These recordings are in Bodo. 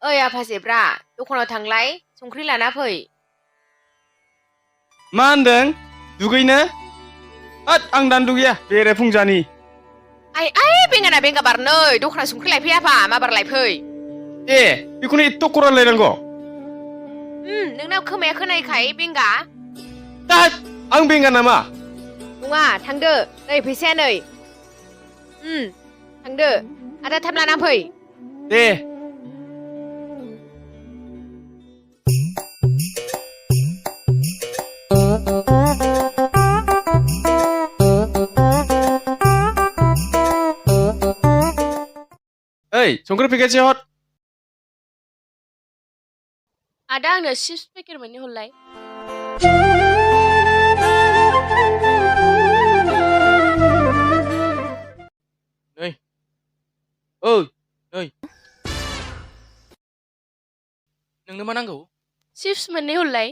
ओइ आफा जेब्रा दखानाव थांलाय संख्रि लाना फै। मा होनदों? दुगैनो? होद आं दानो दुगैया बेरायफुंजानि। आइ बेंगाना बेंगा बार नै दखानाव संख्रि लायफै आफा माबार लायफै। ए बेखौनो एथ' खरा रायलायनांगौ? नोंनाव खोमाया खोनायखाय बेंगा। होद आं बेंगा नामा? नङा थांदो नै फैसाया नै। थांदो आदा थाब लाना फै। दे। ओइ संख्रि पेकेटसे हर। आदा आंनो चिप्स पेकेट मोननै हरलाय। नै ओइ नै नोंनो मा नांगौ? चिप्स मोननै हरलाय।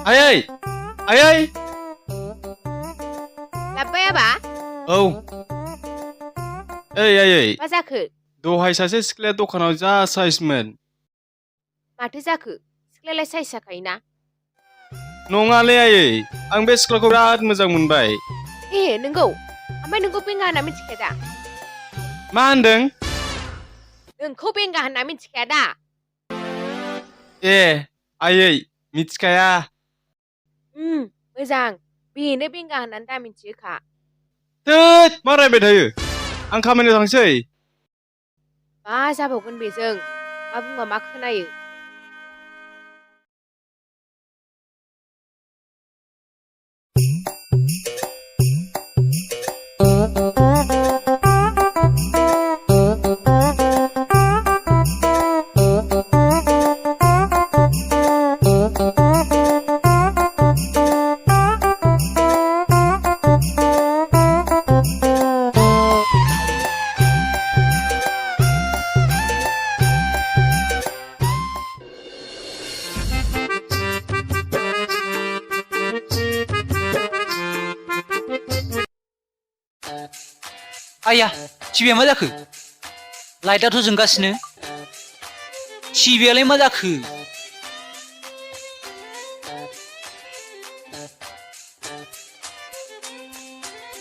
आयै आयै लाबबाय आबा? औ ओइ आयै मा जाखो? दहाय सासे सिख्लाया दखानाव जा साइसमोन। माथो जाखो सिख्लायालाय साइस जाखायोना। नङालै आयै आं बे सिख्लाखौ बिराद मोजां मोनबाय। ए नोंगौ ओमफ्राय नोंखौ बेंगा होनना मिथिखाया दा? मा होनदों? नोंखौ बेंगा होनना मिथिखाया दा? ए आयै मिथिखाया। मोजां बेनो बेंगा होननानै दा मिथियोखा। थोद मा रायबाय थायो आं खामानियाव थांसै। मा जाबावगोन बेजों मा बुंबा मा खोनायो। आया टिभिया मा जाखो? लाइटआथ' जोंगासिनो। टिभियालाय मा जाखो?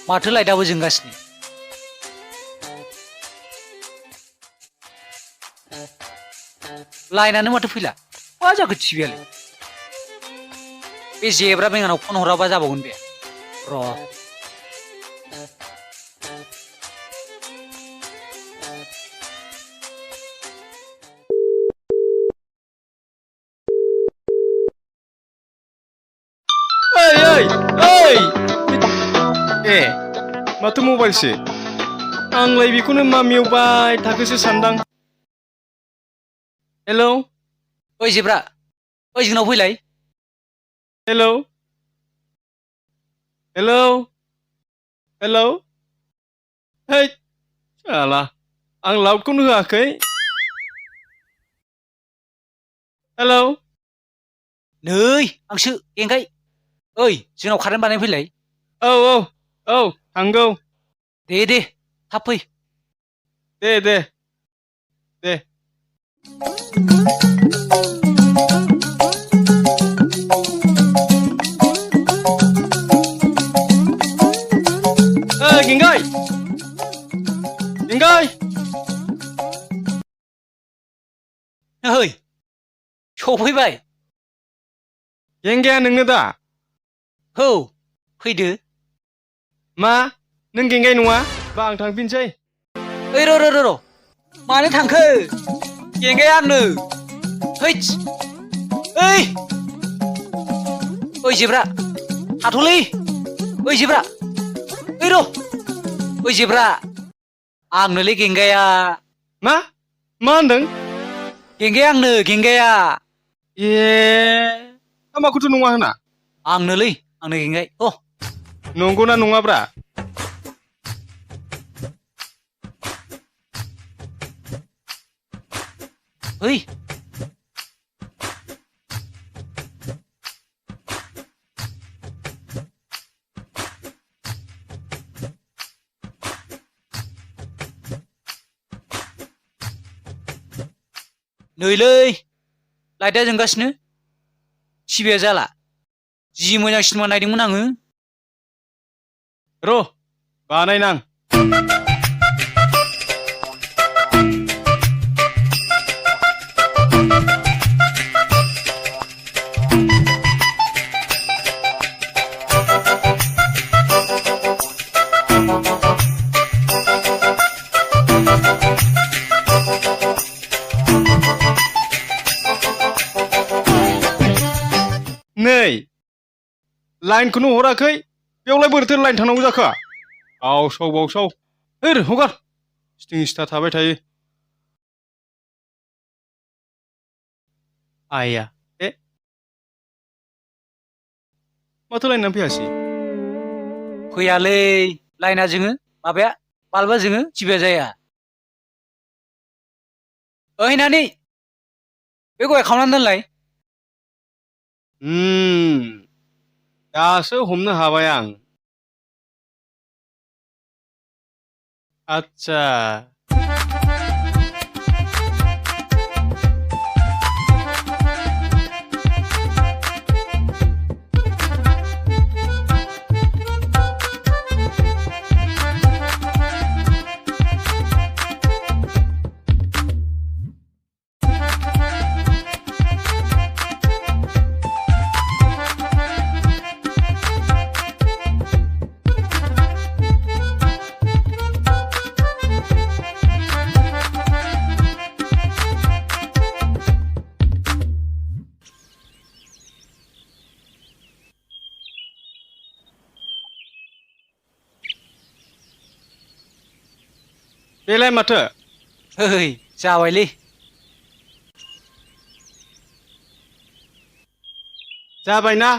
माथो लाइटआबो जोंगासिनो? लाइनानो माथो फैला। मा जाखो टिभियालाय? बे जेब्रा बेंगानाव फन हराबा जाबावगोन बे। र' ओइ ओइ ओइ ए माथो मबाइलसो आंलाय बेखौनो मामियावबाय थाखोसो सानदां। हेलौ ओइ जेब्रा ओइ जोंनाव फैलाय। हेलौ हेलौ हेलौ हैद साला आं लाउडखौनो होआखै। हेलौ नै आंसो बेंगाइ। ओइ जोंनाव कारेन्ट बानायनो फैलाय। औ औ औ थांगौ। दे थाब फै। दे ओइ गेंगाइ गेंगाइ ओइ सफैबाय। गेंगाया नोंनो दा? औ फैदो। मा नों गेंगाय नङा? बा आं थांफिनसै। ओइ र' मानो थांखो? गेंगाया आंनो। हैद ओइ जेब्रा थाथ'लै। ओइ जेब्रा ओइ र' ओइ जेब्रा आंनोलै गेंगाया। मा मा होनदों गेंगाया आंनो गेंगाया ए माखौथो नङा होना आंनोलै आंनो गेंगाय अ नंगौना नङाब्रा ओइ नैलै लाइटआ जोंगासिनो टिभिया जाला जि मोजां सिनेमा नायदोंमोन आङो र' बानायनां नै लाइनखौनो हराखै बेयावलाय बोरैथो लाइन थांनांगौ जाखो बावसाव ओरै हगार स्टिं स्टार थाबाय थायो आइया ए माथो लाइनानो फैयासै फैयालै लाइना जोङो माबाया बाल्बा जोङो टिभिया जाया ओइ नानि बे गय खावनानै दोनलाय दासो हमनो हाबाय आं आच्छा बेलाय माथो ओइ जाबायलै जाबायना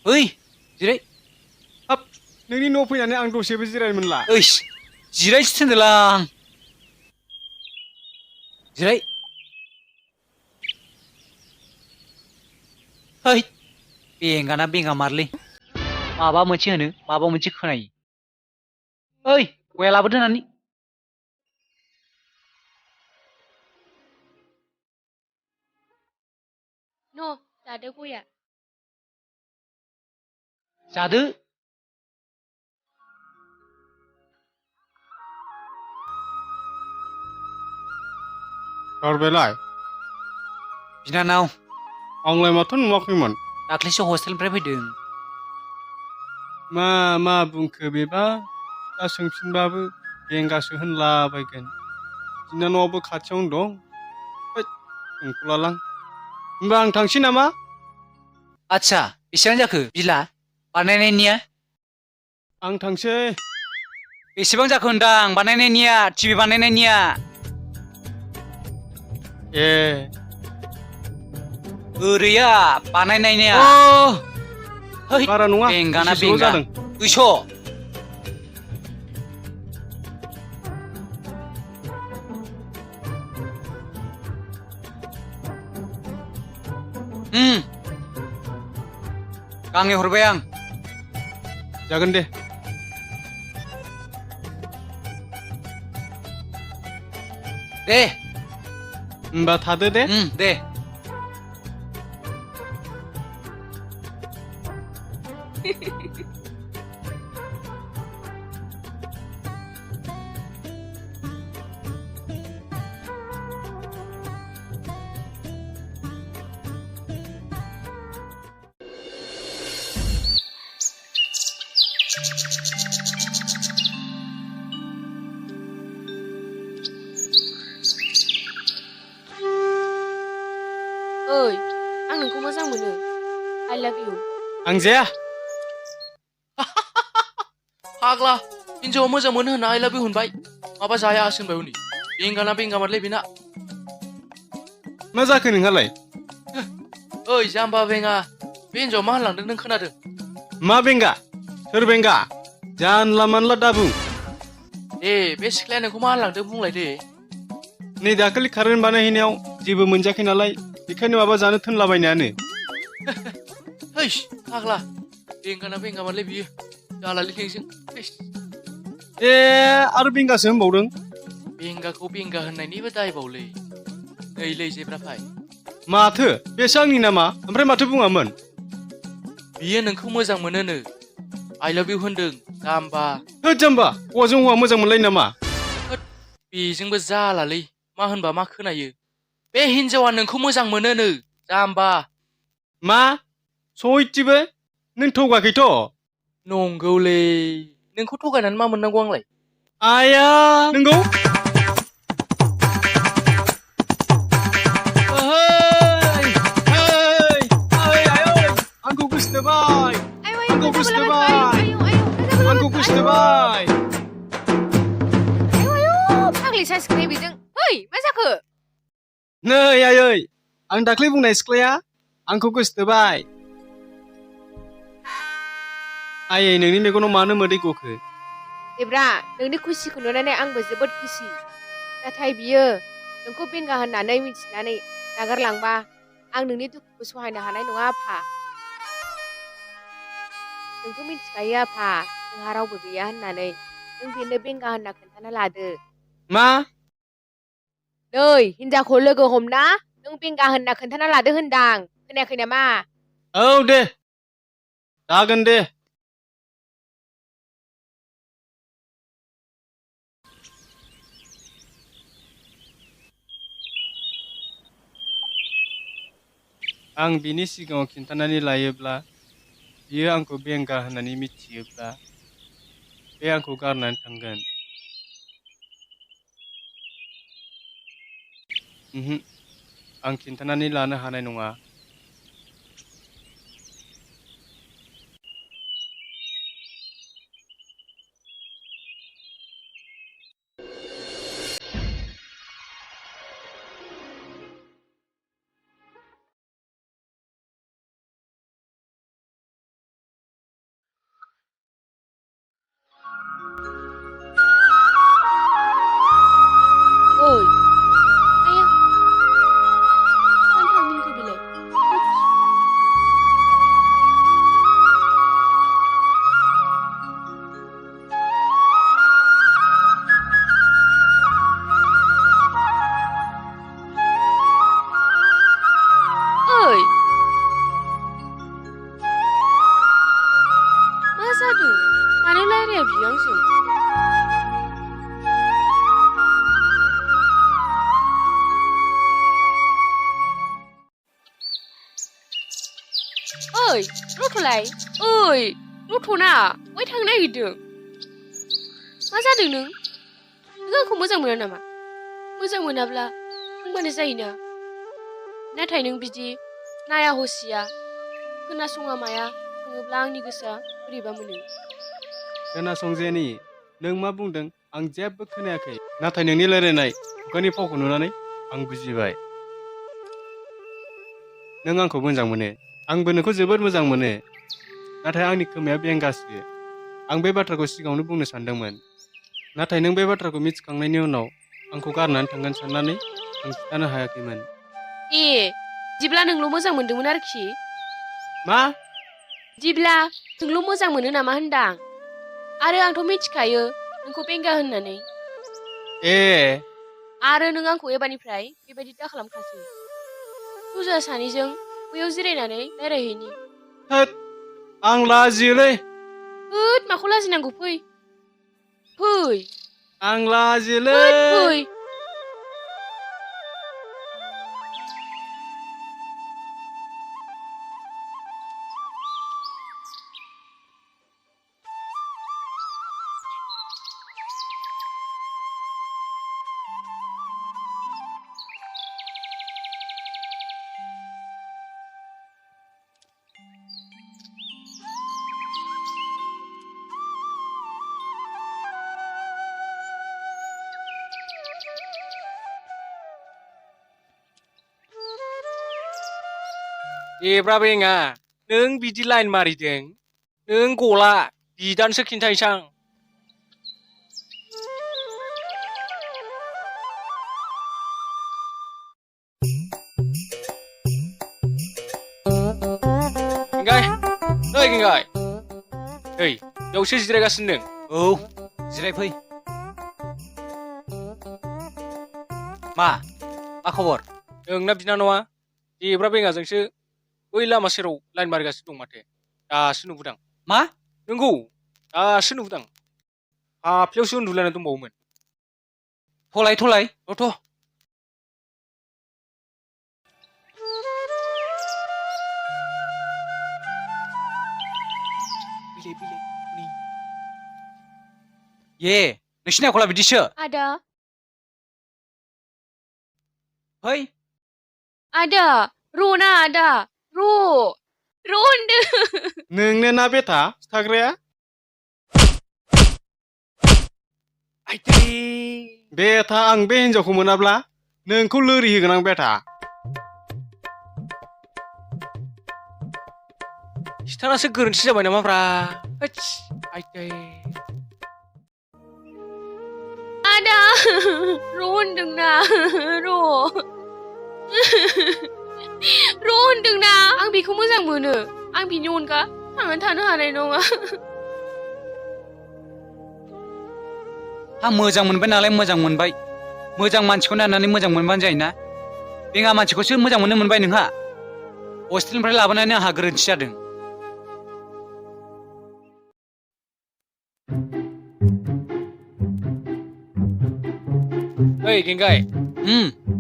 ओइ जिराय हाब नोंनि न' फैनानै आं दसेबो जिरायनो मोनला ओइ जिरायसो थिनदोंलां जिराय हैद बेंगाना बेंगा मारलै माबा मोनसे होनो माबा मोनसे खोनायो ओइ गया लाबोदो नानि न' जादो गया जादो गारबायलाय बिनानाव आंलाय माथो नुवाखैमोन दाख्लैसो हस्टेलनिफ्राय फैदों मा बुंखो बेबा दा सोंफिनबाबो बेंगासो होनलाबायगोन बिनानावाबो खाथियावनो दं सोंख'लालां होमबा आं थांसै नामा आच्छा बेसेबां जाखो बिला बानायनायनिया आं थांसै बेसेबां जाखो होनदां बानायनायनिया टिभि बानायनायनिया ए ओरैया बानायनायनिया हैद बारा नङा बेंगाना दुइस'ल' बेंगा जादों 200 गांनै हरबाय आं जागोन दे दे होमबा थादो दे दे ओइ आं नोंखौ मोजां मोनो I love you आं जाया फाग्ला हिन्जावा मोजां मोनो होनना आइ लाभ इउ होनबाय माबा जाया होनबाय हनै बेंगाना बेंगा मारलै बेना मा जाखो नोंहालाय ओइ जाम्बा बेंगा बे हिन्जावा मा होनलांदों नों खोनादों मा बेंगा सोर बेंगा जानला मानला दाबुं ए बे सिख्लाया नोंखौ मा होनलांदों बुंलाय दे नै दाखालि कारेन्ट बानायहैनायाव जेबो मोनजायाखै नालाय बेखायनो माबा जानो थोनलाबायनायानो हैस फाग्ला बेंगाना बेंगा मारलै बियो जालालै नोंजों ए आरो बेंगासो होनबावदों बेंगाखौ बेंगा होननायनिबो दायबावलै नैलै जेब्राफाय माथो बेसो आंनि नामा ओमफ्राय माथो बुङामोन बियो नोंखौ मोजां मोनोनो आइ लाभ इउ होनदों जाम्बा होद जाम्बा हौवाजों हौवा मोजां मोनलायो नामा होद बेजोंबो जालालै मा होनबा मा खोनायो बे हिन्जावा नोंखौ मोजां मोनोनो जाम्बा मा सयथिबो नों थगाखैथ' नंगौलै नोंखौ थगायनानै मा मोननांगौ आंलाय आया नंगौ आंखौ गोसोथोबाय आंखौ गोसोथोबाय आंखौ गोसोथोबाय फाग्लि सासिखोने बेजों है मा जाखो नै आयै आं दाख्लै बुंनाय सिख्लाया आंखौ गोसोथोबाय आयै नोंनि मेगनाव मानो मोदै गखो देब्रा नोंनि खुसिखौ नुनानै आंबो जोबोद खुसि नाथाय बियो नोंखौ बेंगा होननानै मिथिनानै नागारलांबा आं नोंनि दुखुखौ सहायनो हानाय नङा आफा नोंथ' मिथिखायो आफा जोंहा रावबो गैया होननानै नों बेनो बेंगा होनना खोन्थाना लादो मा नै हिन्जावखौ लोगो हमना नों बेंगा होनना खोन्थाना लादो होनदां खोनायाखै नामा औ दे जागोन दे आं बिनि सिगाङाव खिन्थानानै लायोब्ला बियो आंखौ बेंगा होननानै मिथियोब्ला बे आंखौ गारनानै थांगोन आं खिन्थानानै लानो हानाय नङा ओइ आया मानो थांफिनखो बेलाय ओइ मा जादों मानो रायलाया बियो आंजों ओइ रथ'लाय ओइ रथ'ना बहाय थांनो नागिरदों मा जादों नों आंखौ मोजां मोना नामा मोजां मोनाब्ला बुंबानो जायोना नाथाय नों बिदि नाया हसिया खोनासङा माया थाङोब्ला आंनि गोसोआ बोरैबा मोनो खोनासं जेनि नों मा बुंदों आं जेबो खोनायाखै नाथाय नोंनि रायलायनाय खुगानि फावखौ नुनानै आं बुजिबाय नों आंखौ मोजां मोनो आंबो नोंखौ जोबोद मोजां मोनो नाथाय आंनि खोमाया बेंगासो आं बे बाथ्राखौ सिगाङावनो बुंनो सानदोंमोन नाथाय नों बे बाथ्राखौ मिथिखांनायनि उनाव आंखौ गारनानै थांगोन साननानै आं खिन्थानो हायाखैमोन ए बिदिब्ला नोंल' मोजां मोनदोंमोन आरोखि मा बिदिब्ला नोंल' मोजां मोनो नामा होनदां आरो आंथ' मिथिखायो नोंखौ बेंगा होननानै ए आरो नों आंखौ एबारनिफ्राय बेबायदि दा खालामखासै जोंहा सानैजों बैयाव जिरायनानै रायज्लायहैनि होद आं लाजियोलै होद माखौ लाजिनांगौ फै फै आं लाजियोलै होद फै जेब्रा बेङा नों बिदि लाइन मारिदों नों गला बिदानसो खिन्थायसां गेंगाय ओइ गेंगाय ओइ बेयावसो जिरायगासिनो नों औ जिरायफै मा खबर नोंना बिनानावा जेब्रा बेङाजोंसो बै लामा सेराव लाइन मारिगासिनो दं माथो दासो नुबोदां मा नोंगौ दासो नुबोदां हाफ्लियावसो उन्दुलायना दंबावोमोन थलाय थ' ये नोंसिनि आखला बिदिसो आदा फै आदा र'ना आदा र' होनदों नोंनो ना बेथा खिथाग्राया आइदै बेथा आं बे हिनजावखौ मोनाब्ला नोंखौ लोरि होगोन आं बेथा खिथानासो गोरोन्थि जाबाय नामाब्रा होदस आइदै आदा र' होनदोंना र' होनदोंना आं बेखौ मोजां मोनो आं बिनि अनगा थांनानै थानो हानाय नङा आं मोजां मोनबाय नालाय मोजां मोनबाय मोजां मानसिखौ नायनानै मोजां मोनबानो जायोना बेङा मानसिखौसो मोजां मोननो मोनबाय नोंहा हस्टेलनिफ्राय लाबोनानै आंहा गोरोन्थि जादों ओइ गेंगाय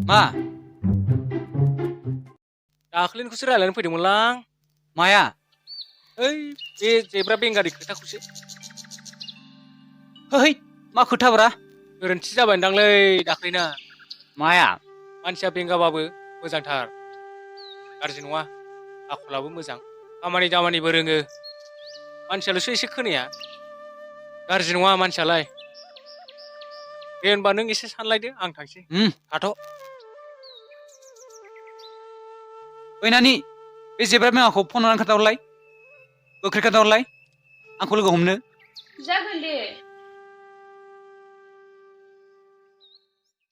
मा दाख्लैनिखौसो रायज्लायनो फैदोंमोनलां माया ओइ बे जेब्रा बेंगानि खोथाखौसो है मा खोथाब्रा गोरोन्थि जाबायदांलै दाख्लैना माया मानसिया बेंगाबाबो मोजांथार गाज्रि नङा आखलाबो मोजां खामानि दामानिबो रोङो मानसियाल'सो एसे खोनाया गाज्रि नङा मानसियालाय दे होनबा नों एसे सानलायदो आं थांसै थाथ' ओइ नानि बे जेब्रा बेङाखौ फन हरनानै खोन्थाहरलाय गोख्रै खोन्थाहरलाय आंखौ लोगो हमनो जागोन दे